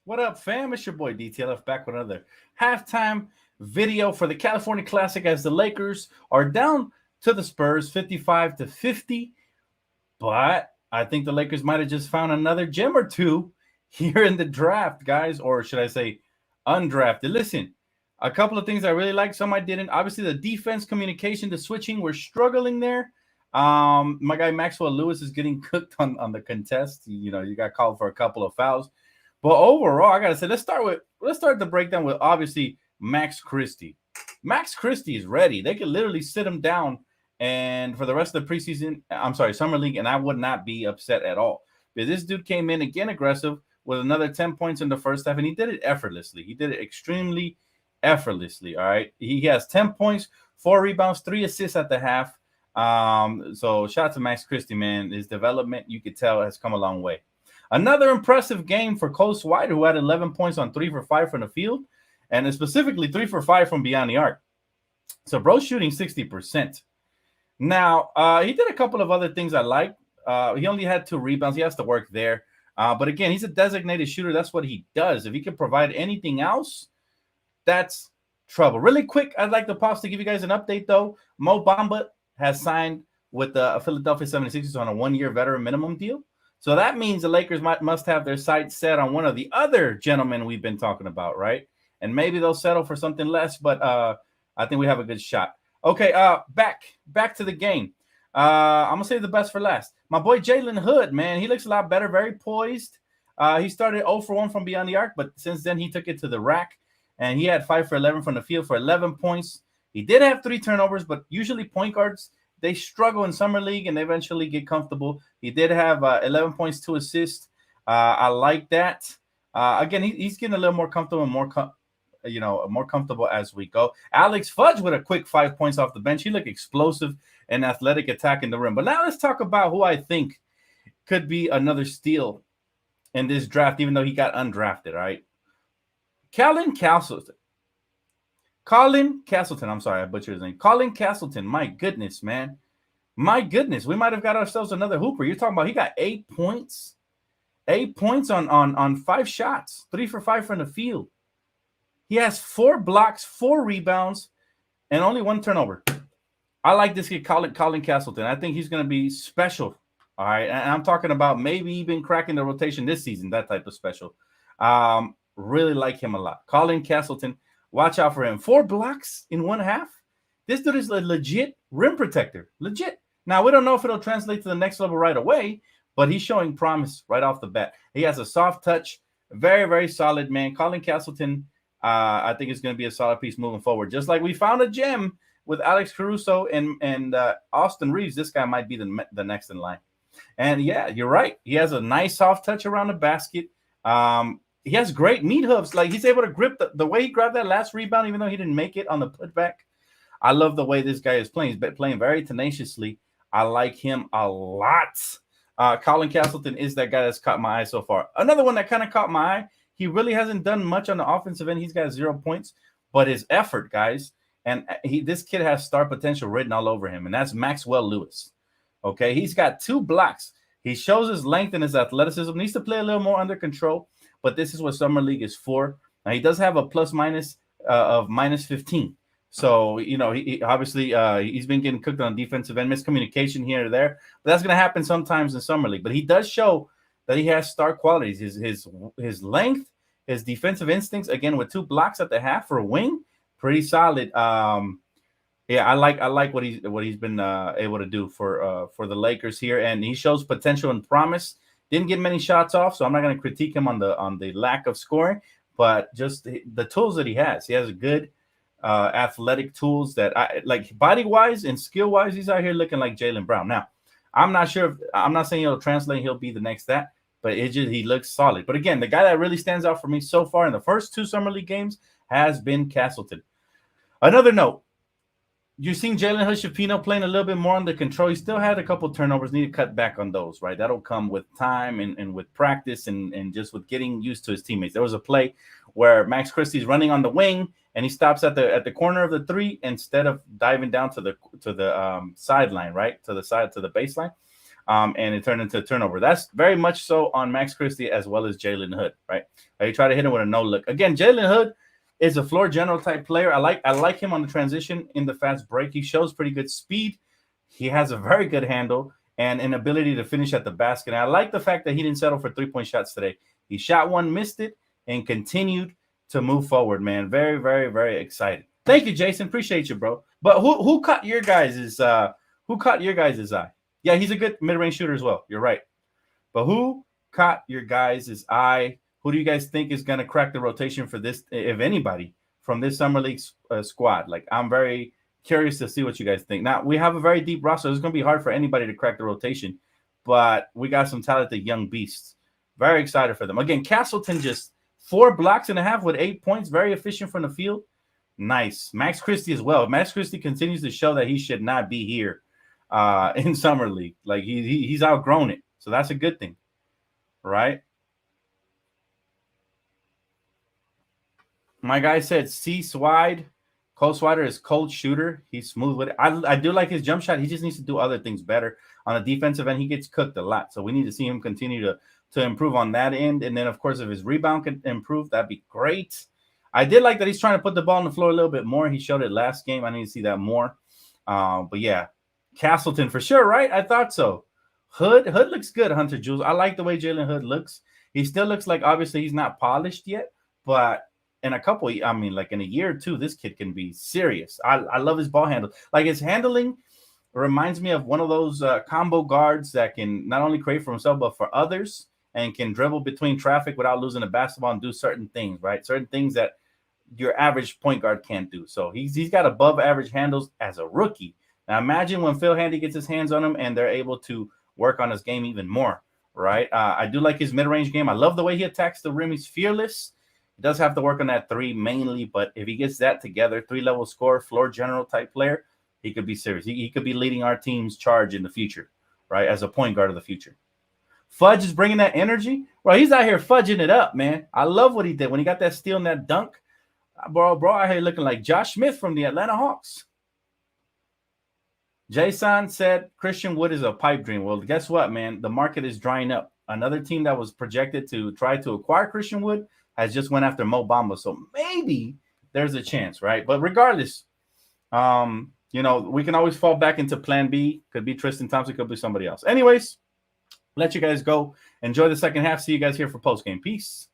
What up, fam? It's your boy DTLF back with another halftime video for the California Classic as the Lakers are down to the Spurs 55 to 50. But I think the Lakers might have just found another gem or two here in the draft, guys, or should I say undrafted. Listen, a couple of things I really like, some I didn't. Obviously, the defense, communication, the switching, we're struggling there. My guy Maxwell Lewis is getting cooked on the contest. You got called for a couple of fouls. But overall, I gotta say, let's start the breakdown with obviously Max Christie. Max Christie is ready. They could literally sit him down and for the rest of the preseason, I'm sorry, summer league, and I would not be upset at all. Because this dude came in again aggressive with another 10 points in the first half, and he did it effortlessly. He did it extremely effortlessly. All right. He has 10 points, 4 rebounds, 3 assists at the half. So shout out to Max Christie, man. His development, you could tell, has come a long way. Another impressive game for Cole White, who had 11 points on 3 for 5 from the field, and specifically 3 for 5 from beyond the arc. So bro's shooting 60%. Now, he did a couple of other things I like. He only had 2 rebounds. He has to work there. But again, he's a designated shooter. That's what he does. If he can provide anything else, that's trouble. Really quick, I'd like to pause to give you guys an update, though. Mo Bamba has signed with the Philadelphia 76ers on a 1-year veteran minimum deal. So that means the Lakers must have their sights set on one of the other gentlemen we've been talking about, right? And maybe they'll settle for something less, but I think we have a good shot. Okay, back to the game. I'm going to save the best for last. My boy Jalen Hood, man, he looks a lot better, very poised. He started 0 for 1 from beyond the arc, but since then he took it to the rack, and he had 5 for 11 from the field for 11 points. He did have 3 turnovers, but usually point guards, they struggle in summer league and they eventually get comfortable. He did have 11 points, 2 assists. I like that. Again, he's getting a little more comfortable and more comfortable as we go. Alex Fudge with a quick 5 points off the bench. He looked explosive and athletic attacking the rim. But now let's talk about who I think could be another steal in this draft, even though he got undrafted. All right, Colin Castleton. I'm sorry, I butchered his name. Colin Castleton. My goodness, man. My goodness. We might have got ourselves another hooper. You're talking about he got 8 points. 8 points on 5 shots. 3 for 5 from the field. He has 4 blocks, 4 rebounds, and only 1 turnover. I like this kid, Colin Castleton. I think he's going to be special. All right. And I'm talking about maybe even cracking the rotation this season, that type of special. Really like him a lot. Colin Castleton. Watch out for him. 4 blocks in 1 half. This dude is a legit rim protector. Legit. Now, we don't know if it'll translate to the next level right away, but he's showing promise right off the bat. He has a soft touch. Very, very solid, man. Colin Castleton, I think is going to be a solid piece moving forward. Just like we found a gem with Alex Caruso and Austin Reeves, this guy might be the next in line. And, yeah, you're right. He has a nice soft touch around the basket. He has great meat hooves. Like, he's able to grip the way he grabbed that last rebound, even though he didn't make it on the putback. I love the way this guy is playing. He's playing very tenaciously. I like him a lot. Colin Castleton is that guy that's caught my eye so far. Another one that kind of caught my eye, he really hasn't done much on the offensive end. He's got 0 points, but his effort, guys, and this kid has star potential written all over him, and that's Maxwell Lewis. Okay, he's got 2 blocks. He shows his length and his athleticism. Needs to play a little more under control. But this is what Summer League is for. Now, he does have a plus-minus of -15. So, he obviously he's been getting cooked on defensive end, miscommunication here or there. But that's going to happen sometimes in Summer League. But he does show that he has star qualities. His length, his defensive instincts, again, with 2 blocks at the half for a wing, pretty solid. Yeah, I like what he's been able to do for the Lakers here. And he shows potential and promise. Didn't get many shots off, so I'm not going to critique him on the lack of scoring, but just the tools that he has. He has good athletic tools that I like body-wise and skill-wise. He's out here looking like Jaylen Brown. Now, I'm not sure. I'm not saying he'll translate. He'll be the next that, but he looks solid. But again, the guy that really stands out for me so far in the first 2 Summer League games has been Castleton. Another note. You've seen Jalen Hood-Schifino playing a little bit more under control. He still had a couple turnovers. Need to cut back on those, right? That'll come with time and with practice and just with getting used to his teammates. There was a play where Max Christie's running on the wing and he stops at the corner of the 3 instead of diving down to the sideline, right? To the baseline. and it turned into a turnover. That's very much so on Max Christie as well as Jalen Hood, right? You try to hit him with a no look. Again, Jalen Hood is a floor general type player. I like him on the transition in the fast break. He shows pretty good speed. He has a very good handle and an ability to finish at the basket. And I like the fact that he didn't settle for 3-point shots today. He shot one, missed it, and continued to move forward, man. Very, very, very excited. Thank you, Jason. Appreciate you, bro. But who caught your guys' eye? Yeah, he's a good mid-range shooter as well. You're right. But who caught your guys' eye? Who do you guys think is going to crack the rotation for this, if anybody, from this Summer League squad? Like, I'm very curious to see what you guys think. Now, we have a very deep roster. It's going to be hard for anybody to crack the rotation, but we got some talented young beasts. Very excited for them. Again, Castleton just 4 blocks and a half with 8 points. Very efficient from the field. Nice. Max Christie as well. Max Christie continues to show that he should not be here in Summer League. Like, he's outgrown it. So that's a good thing, right? My guy said C. Swide. Cole Swider is cold shooter. He's smooth with it. I do like his jump shot. He just needs to do other things better. On the defensive end, he gets cooked a lot. So we need to see him continue to improve on that end. And then, of course, if his rebound can improve, that'd be great. I did like that he's trying to put the ball on the floor a little bit more. He showed it last game. I need to see that more. But, yeah, Castleton for sure, right? I thought so. Hood looks good, Hunter Jules. I like the way Jalen Hood looks. He still looks like, obviously, he's not polished yet. But in in a year or two, this kid can be serious. I love his ball handle. Like, his handling reminds me of one of those combo guards that can not only create for himself, but for others, and can dribble between traffic without losing the basketball and do certain things, right? Certain things that your average point guard can't do. So he's got above average handles as a rookie. Now imagine when Phil Handy gets his hands on him and they're able to work on his game even more, right? I do like his mid-range game. I love the way he attacks the rim. He's fearless. He does have to work on that 3 mainly, but if he gets that together, 3-level score, floor general type player, he could be serious. He could be leading our team's charge in the future, right, as a point guard of the future. Fudge is bringing that energy. Bro, he's out here fudging it up, man. I love what he did when he got that steal and that dunk. Bro, out here looking like Josh Smith from the Atlanta Hawks. Jason said Christian Wood is a pipe dream. Well, guess what, man? The market is drying up. Another team that was projected to try to acquire Christian Wood has just went after Mo Bamba. So maybe there's a chance, right? But regardless, we can always fall back into plan B. Could be Tristan Thompson, could be somebody else. Anyways, let you guys go. Enjoy the second half. See you guys here for postgame. Peace.